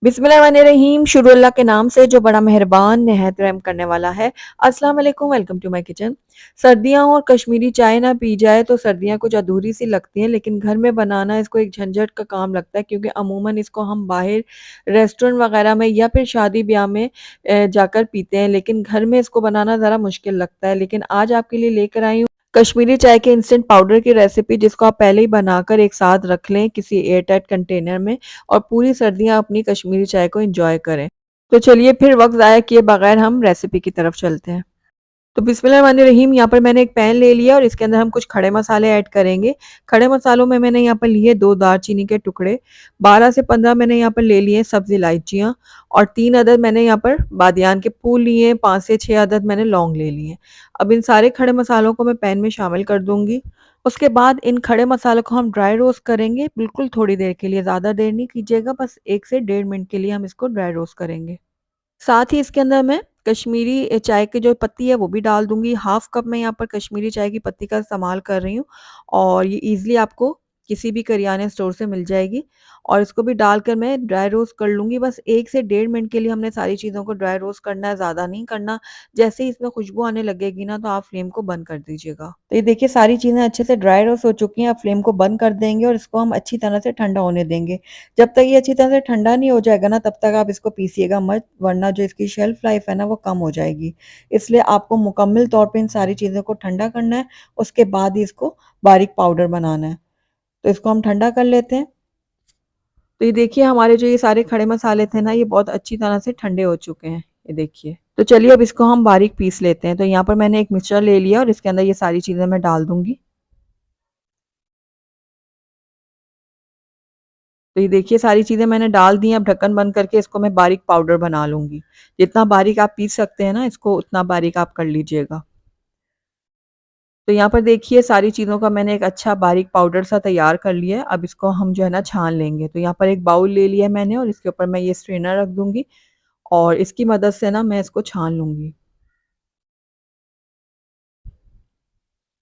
बिस्मिल्लाहिर्रहमानिर्रहीम। शुरू अल्लाह के नाम से जो बड़ा मेहरबान निहायत रहम करने वाला है। अस्सलाम वालेकुम, वेलकम टू माय किचन। सर्दियां और कश्मीरी चाय ना पी जाए तो सर्दियां कुछ अधूरी सी लगती हैं, लेकिन घर में बनाना इसको एक झंझट का काम लगता है, क्योंकि अमूमन इसको हम बाहर रेस्टोरेंट वगैरह में या फिर शादी ब्याह में जाकर पीते हैं, लेकिन घर में इसको बनाना ज़रा मुश्किल लगता है। लेकिन आज आपके लिए लेकर आई हूँ कश्मीरी चाय के इंस्टेंट पाउडर की रेसिपी, जिसको आप पहले ही बनाकर एक साथ रख लें किसी एयर टाइट कंटेनर में, और पूरी सर्दियां अपनी कश्मीरी चाय को एंजॉय करें। तो चलिए फिर वक्त ज़ाया किए बगैर हम रेसिपी की तरफ चलते हैं। तो बिस्मिल्लाहिर्रहमानिर्रहीम, यहाँ पर मैंने एक पैन ले लिया और इसके अंदर हम कुछ खड़े मसाले ऐड करेंगे। खड़े मसालों में मैंने यहाँ पर लिए 2 दालचीनी के टुकड़े, 12 से 15 मैंने यहाँ पर ले लिए सब्ज़ इलायचियाँ, और 3 अदद मैंने यहाँ पर बादियान के फूल लिए, 5 से 6 अदद मैंने लौंग ले लिए। अब इन सारे खड़े मसालों को मैं पैन में शामिल कर दूँगी। उसके बाद इन खड़े मसालों को हम ड्राई रोस्ट करेंगे, बिल्कुल थोड़ी देर के लिए, ज़्यादा देर नहीं कीजिएगा, बस 1 से डेढ़ मिनट के लिए हम इसको ड्राई रोस्ट करेंगे। साथ ही इसके अंदर मैं कश्मीरी चाय की जो पत्ती है वो भी डाल दूँगी। हाफ़ कप मैं यहाँ पर कश्मीरी चाय की पत्ती का इस्तेमाल कर रही हूँ, और ये ईज़िली आपको किसी भी करियाने स्टोर से मिल जाएगी, और इसको भी डालकर मैं ड्राई रोस्ट कर लूँगी। बस 1 से डेढ़ मिनट के लिए हमने सारी चीज़ों को ड्राई रोस्ट करना है, ज़्यादा नहीं करना। जैसे ही इसमें खुशबू आने लगेगी ना, तो आप फ्लेम को बंद कर दीजिएगा। तो ये देखिए सारी चीज़ें अच्छे से ड्राई रोस्ट हो चुकी हैं। अब फ्लेम को बंद कर देंगे और इसको हम अच्छी तरह से ठंडा होने देंगे। जब तक ये अच्छी तरह से ठंडा नहीं हो जाएगा ना, तब तक आप इसको पीसिएगा मत, वरना जो इसकी शेल्फ लाइफ है ना वो कम हो जाएगी। इसलिए आपको मुकम्मल तौर पे इन सारी चीज़ों को ठंडा करना है, उसके बाद ही इसको बारीक पाउडर बनाना है। तो इसको हम ठंडा कर लेते हैं। तो ये देखिए हमारे जो ये सारे खड़े मसाले थे ना, ये बहुत अच्छी तरह से ठंडे हो चुके हैं, ये देखिए। तो चलिए अब इसको हम बारीक पीस लेते हैं। तो यहाँ पर मैंने एक मिक्सचर ले लिया और इसके अंदर ये सारी चीज़ें मैं डाल दूँगी। तो ये देखिए सारी चीज़ें मैंने डाल दी हैं। अब ढक्कन बंद करके इसको मैं बारीक पाउडर बना लूँगी। जितना बारीक आप पीस सकते हैं ना इसको, उतना बारीक आप कर लीजिएगा। तो यहाँ पर देखिए सारी चीज़ों का मैंने एक अच्छा बारीक पाउडर सा तैयार कर लिया है। अब इसको हम जो है ना छान लेंगे। तो यहाँ पर एक बाउल ले लिया है मैंने, और इसके ऊपर मैं ये स्ट्रेनर रख दूँगी, और इसकी मदद से ना मैं इसको छान लूँगी।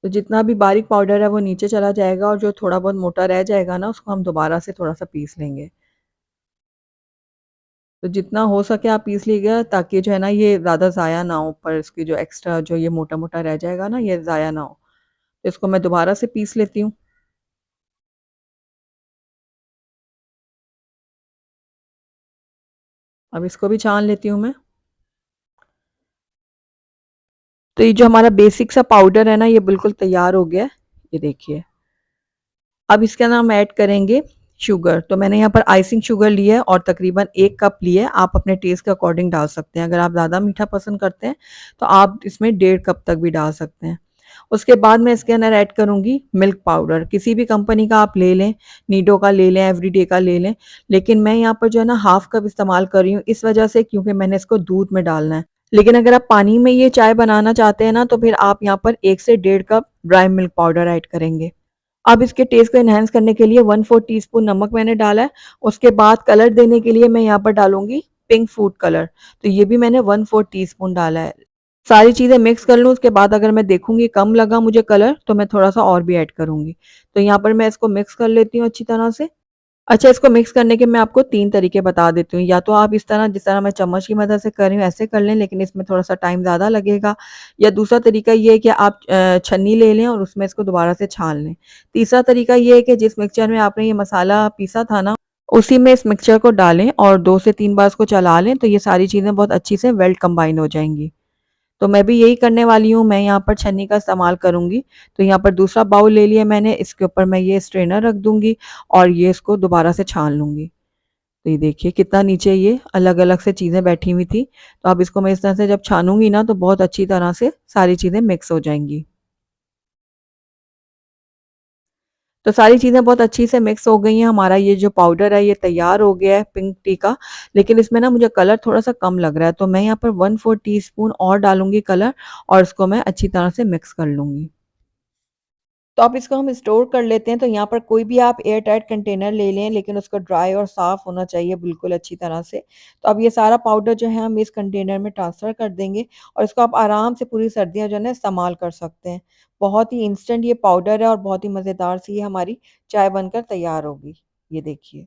तो जितना भी बारीक पाउडर है वो नीचे चला जाएगा, और जो थोड़ा बहुत मोटा रह जाएगा ना, उसको हम दोबारा से थोड़ा-सा पीस लेंगे। तो जितना हो सके आप पीस लीजिएगा, ताकि जो है ना ये ज़्यादा ज़ाया ना हो, पर इसकी जो एक्स्ट्रा जो ये मोटा-मोटा रह जाएगा ना, ये ज़ाया ना हो। तो इसको मैं दोबारा से पीस लेती हूँ। अब इसको भी छान लेती हूँ मैं। तो ये जो हमारा बेसिक सा पाउडर है ना, ये बिल्कुल तैयार हो गया है। ये देखिए। अब इसके अंदर हम ऐड करेंगे शुगर। तो मैंने यहाँ पर आइसिंग शुगर ली है, और तकरीबन 1 कप ली है। आप अपने टेस्ट के अकॉर्डिंग डाल सकते हैं। अगर आप ज़्यादा मीठा पसंद करते हैं, तो आप इसमें डेढ़ कप तक भी डाल सकते हैं। उसके बाद मैं इसके अंदर ऐड करूँगी मिल्क पाउडर। किसी भी कंपनी का आप ले लें, नीडो का ले लें, एवरीडे का ले लें। लेकिन मैं यहाँ पर जो है ना हाफ़ कप इस्तेमाल कर रही हूँ, इस वजह से क्योंकि मैंने इसको दूध में डालना है। लेकिन अगर आप पानी में ये चाय बनाना चाहते हैं ना, तो फिर आप यहाँ पर 1 से डेढ़ cup dry milk powder add करेंगे। अब इसके टेस्ट को एनहांस करने के लिए 1/4 टीस्पून नमक मैंने डाला है। उसके बाद कलर देने के लिए मैं यहाँ पर डालूँगी पिंक फूड कलर। तो ये भी मैंने 1/4 टीस्पून डाला है। सारी चीज़ें मिक्स कर लूँ, उसके बाद अगर मैं देखूँगी कम लगा मुझे कलर, तो मैं थोड़ा-सा और भी ऐड करूँगी। तो यहाँ पर मैं इसको मिक्स कर लेती हूँ अच्छी तरह से। अच्छा, इसको मिक्स करने के मैं आपको 3 तरीके बता देती हूँ। या तो आप इस तरह जिस तरह मैं चम्मच की मदद से कर रही हूँ ऐसे कर लें, लेकिन इसमें थोड़ा-सा टाइम ज़्यादा लगेगा। या दूसरा तरीका ये है कि आप छन्नी ले लें और उसमें इसको दोबारा से छान लें। तीसरा तरीका ये है कि जिस मिक्सचर में आपने ये मसाला पीसा था ना, उसी में इस मिक्सचर को डालें और 2 से 3 बार इसको चला लें, तो ये सारी चीज़ें बहुत अच्छी से वेल कंबाइन हो जाएँगी। तो मैं भी यही करने वाली हूँ, मैं यहाँ पर छन्नी का इस्तेमाल करूँगी। तो यहाँ पर दूसरा बाउल ले लिया मैंने, इसके ऊपर मैं ये स्ट्रेनर रख दूँगी, और ये इसको दोबारा से छान लूँगी। तो ये देखिए कितना नीचे ये अलग-अलग से चीज़ें बैठी हुई थी। तो अब इसको मैं इस तरह से जब छानूँगी ना, तो बहुत अच्छी तरह से सारी चीज़ें मिक्स हो जाएँगी। तो सारी चीज़ें बहुत अच्छी से मिक्स हो गई हैं। हमारा ये जो पाउडर है ये तैयार हो गया है पिंक टी का। लेकिन इसमें ना मुझे कलर थोड़ा-सा कम लग रहा है, तो मैं यहाँ पर 1/4 टीस्पून और डालूँगी कलर, और इसको मैं अच्छी तरह से मिक्स कर लूँगी। तो अब इसको हम स्टोर कर लेते हैं। तो यहाँ पर कोई भी आप एयर टाइट कंटेनर ले लें, लेकिन उसको ड्राई और साफ़ होना चाहिए बिल्कुल अच्छी तरह से। तो अब ये सारा पाउडर जो है हम इस कंटेनर में ट्रांसफ़र कर देंगे, और इसको आप आराम से पूरी सर्दियाँ जो है ना इस्तेमाल कर सकते हैं। बहुत ही इंस्टेंट ये पाउडर है, और बहुत ही मज़ेदार सी ये हमारी चाय बनकर तैयार होगी। ये देखिए।